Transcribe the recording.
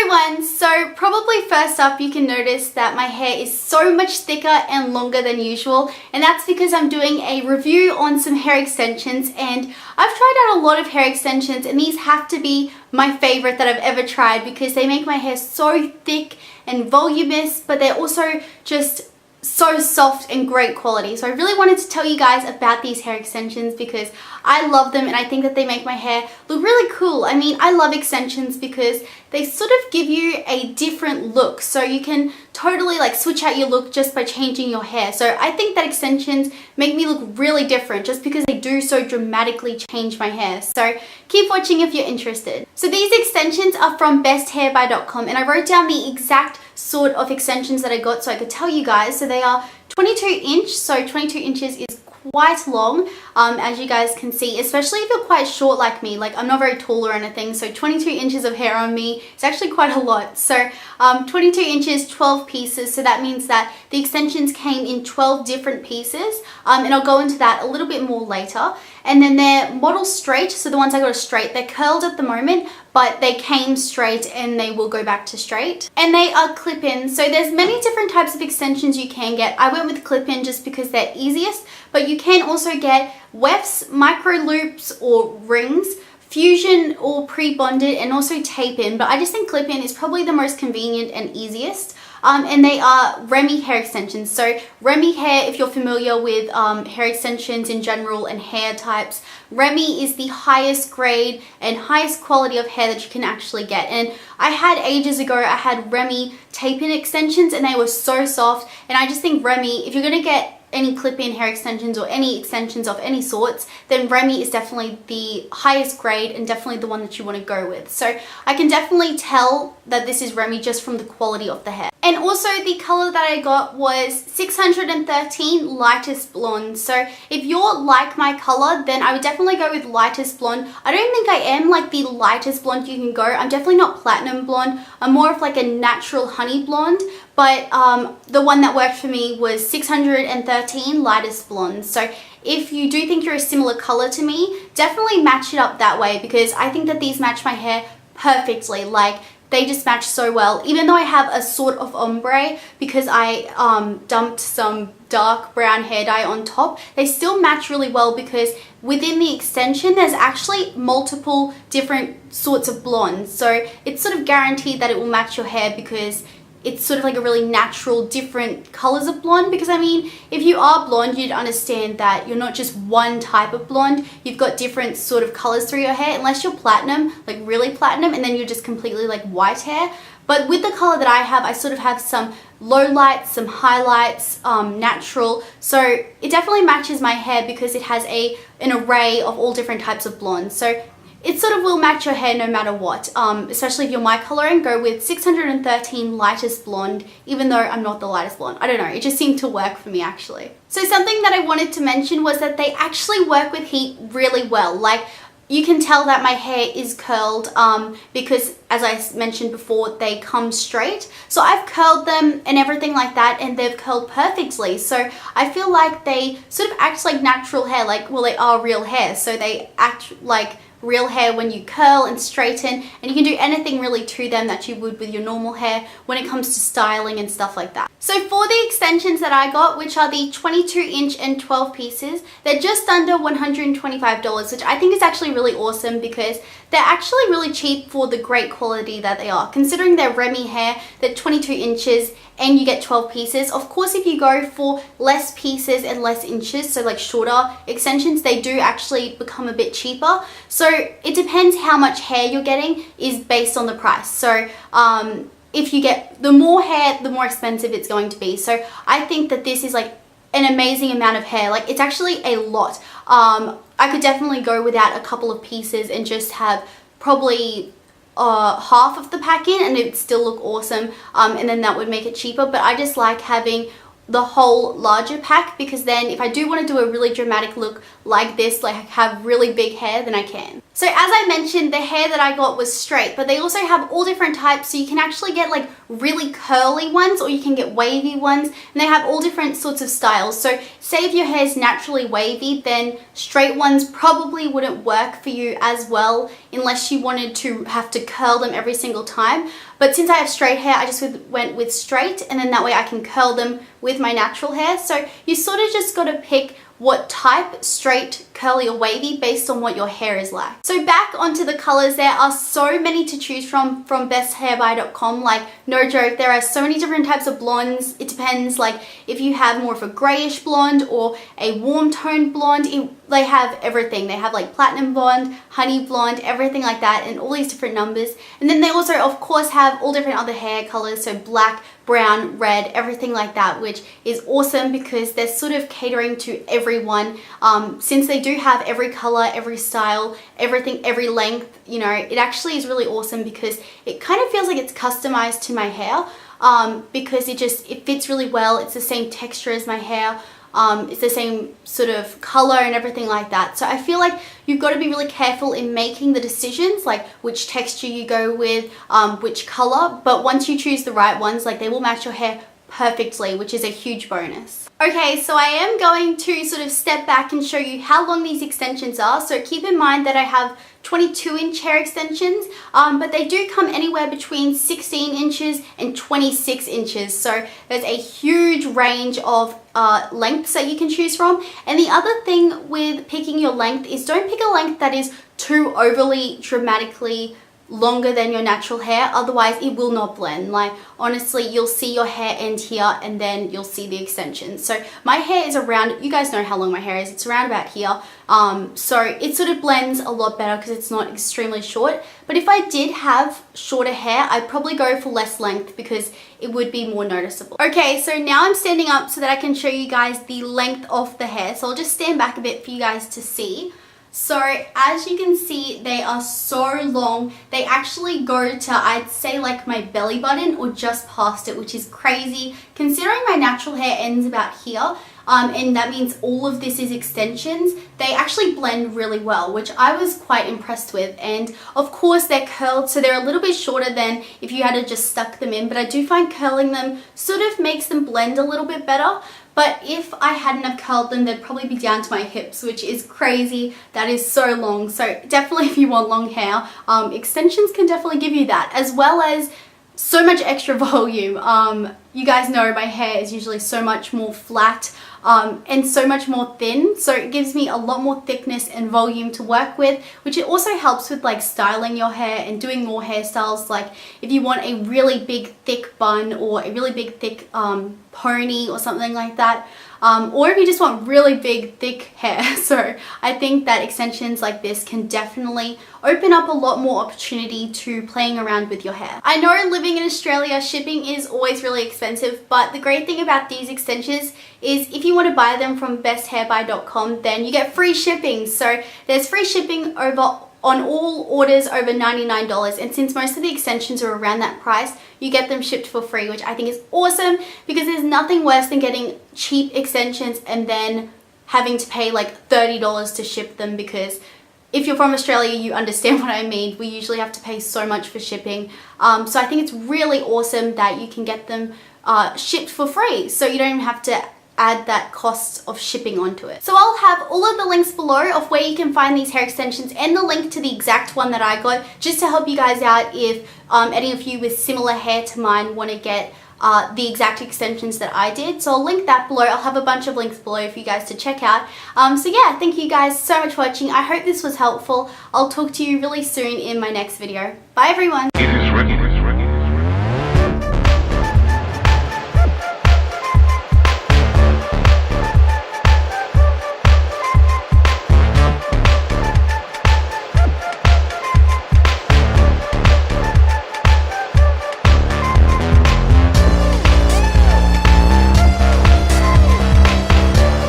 everyone! So probably first up you can notice that my hair is so much thicker and longer than usual, and that's because I'm doing a review on some hair extensions, and I've tried out a lot of hair extensions and these have to be my favorite that I've ever tried because they make my hair so thick and voluminous, but they're also just so soft and great quality. So I really wanted to tell you guys about these hair extensions because I love them and I think that they make my hair look really cool. I mean, I love extensions because they sort of give you a different look, so you can totally like switch out your look just by changing your hair. So I think that extensions make me look really different just because they do so dramatically change my hair. So keep watching if you're interested. So these extensions are from besthhairby.com and I wrote down the exact sort of extensions that I got so I could tell you guys. So they are 22 inch, so 22 inches is quite long, as you guys can see, especially if you're quite short like me. Like, I'm not very tall or anything, so 22 inches of hair on me is actually quite a lot. So 22 inches, 12 pieces, so that means that the extensions came in 12 different pieces, and I'll go into that a little bit more later. And then they're model straight, so the ones I got are straight. They're curled at the moment, but they came straight and they will go back to straight. And they are clip-in, so there's many different types of extensions you can get. I went with clip-in just because they're easiest, but you can also get wefts, micro loops or rings, fusion or pre-bonded, and also tape-in, but I just think clip-in is probably the most convenient and easiest. And they are Remy hair extensions. So Remy hair, if you're familiar with hair extensions in general and hair types, Remy is the highest grade and highest quality of hair that you can actually get. And I had ages ago, I had Remy tape-in extensions and they were so soft. And I just think Remy, if you're going to get any clip-in hair extensions or any extensions of any sorts, then Remy is definitely the highest grade and definitely the one that you want to go with. So I can definitely tell that this is Remy just from the quality of the hair. And also the color that I got was 613 lightest blonde. So if you're like my color, then I would definitely go with lightest blonde. I don't think I am like the lightest blonde you can go. I'm definitely not platinum blonde. I'm more of like a natural honey blonde. But the one that worked for me was 613 lightest blonde. So if you do think you're a similar color to me, definitely match it up that way because I think that these match my hair perfectly. Like, they just match so well. Even though I have a sort of ombre because I dumped some dark brown hair dye on top, they still match really well because within the extension there's actually multiple different sorts of blondes. So it's sort of guaranteed that it will match your hair because it's sort of like a really natural different colors of blonde. Because I mean, if you are blonde, you'd understand that you're not just one type of blonde, you've got different sort of colors through your hair, unless you're platinum, like really platinum, and then you're just completely like white hair. But with the color that I have, I sort of have some low lights, some highlights, natural. So it definitely matches my hair because it has an array of all different types of blondes. So it sort of will match your hair no matter what, especially if you're my coloring. Go with 613 lightest blonde, even though I'm not the lightest blonde. I don't know, it just seemed to work for me actually. So something that I wanted to mention was that they actually work with heat really well. Like, you can tell that my hair is curled because, as I mentioned before, they come straight. So I've curled them and everything like that, and they've curled perfectly. So I feel like they sort of act like natural hair, like, well, they are real hair. So they act like real hair when you curl and straighten, and you can do anything really to them that you would with your normal hair when it comes to styling and stuff like that. So for the extensions that I got, which are the 22 inch and 12 pieces, they're just under $125, which I think is actually really awesome because they're actually really cheap for the great quality that they are. Considering they're Remy hair, they're 22 inches and you get 12 pieces. Of course, if you go for less pieces and less inches, so like shorter extensions, they do actually become a bit cheaper. So it depends how much hair you're getting is based on the price. So if you get the more hair, the more expensive it's going to be. So I think that this is like an amazing amount of hair. Like, it's actually a lot. I could definitely go without a couple of pieces and just have probably half of the pack in and it would still look awesome, and then that would make it cheaper. But I just like having the whole larger pack because then if I do want to do a really dramatic look like this, like have really big hair, then I can. So as I mentioned, the hair that I got was straight, but they also have all different types, so you can actually get like really curly ones or you can get wavy ones, and they have all different sorts of styles. So say if your hair is naturally wavy, then straight ones probably wouldn't work for you as well unless you wanted to have to curl them every single time. But since I have straight hair, I just went with straight, and then that way I can curl them with my natural hair. So you sort of just got to pick what type, straight, curly or wavy, based on what your hair is like. So back onto the colors, there are so many to choose from besthairbye.com. Like, no joke, there are so many different types of blondes. It depends, like if you have more of a grayish blonde or a warm toned blonde, they have everything. They have like platinum blonde, honey blonde, everything like that, and all these different numbers. And then they also of course have all different other hair colors, so black, brown, red, everything like that, which is awesome because they're sort of catering to everyone. Since they do have every color, every style, everything, every length, you know, it actually is really awesome because it kind of feels like it's customized to my hair, because it fits really well. It's the same texture as my hair. It's the same sort of color and everything like that. So I feel like you've got to be really careful in making the decisions, like which texture you go with, which color. But once you choose the right ones, like they will match your hair perfectly, which is a huge bonus. Okay, so I am going to sort of step back and show you how long these extensions are. So keep in mind that I have 22-inch hair extensions, but they do come anywhere between 16 inches and 26 inches. So there's a huge range of lengths that you can choose from. And the other thing with picking your length is don't pick a length that is too overly dramatically longer than your natural hair, otherwise it will not blend. Like honestly, you'll see your hair end here and then you'll see the extensions. So my hair is around, you guys know how long my hair is, it's around about here. So it sort of blends a lot better because it's not extremely short. But if I did have shorter hair, I'd probably go for less length because it would be more noticeable. Okay, so now I'm standing up so that I can show you guys the length of the hair. So I'll just stand back a bit for you guys to see. So as you can see, they are so long. They actually go to, I'd say, like my belly button or just past it, which is crazy considering my natural hair ends about here. And that means all of this is extensions. They actually blend really well, which I was quite impressed with. And of course they're curled, so they're a little bit shorter than if you had to just stuck them in, but I do find curling them sort of makes them blend a little bit better. But if I hadn't have curled them, they'd probably be down to my hips, which is crazy. That is so long. So definitely if you want long hair, extensions can definitely give you that, as well as so much extra volume. You guys know my hair is usually so much more flat and so much more thin, so it gives me a lot more thickness and volume to work with, which it also helps with like styling your hair and doing more hairstyles. Like if you want a really big thick bun or a really big thick pony or something like that, or if you just want really big thick hair. So I think that extensions like this can definitely open up a lot more opportunity to playing around with your hair. I know living in Australia, shipping is always really expensive, but the great thing about these extensions is if you want to buy them from besthairbye.com, then you get free shipping. So there's free shipping on all orders over $99, and since most of the extensions are around that price, you get them shipped for free, which I think is awesome because there's nothing worse than getting cheap extensions and then having to pay like $30 to ship them, because if you're from Australia, you understand what I mean. We usually have to pay so much for shipping. So I think it's really awesome that you can get them shipped for free, so you don't even have to add that cost of shipping onto it. So I'll have all of the links below of where you can find these hair extensions and the link to the exact one that I got, just to help you guys out if any of you with similar hair to mine want to get the exact extensions that I did. So I'll link that below. I'll have a bunch of links below for you guys to check out. So yeah, thank you guys so much for watching. I hope this was helpful. I'll talk to you really soon in my next video. Bye everyone.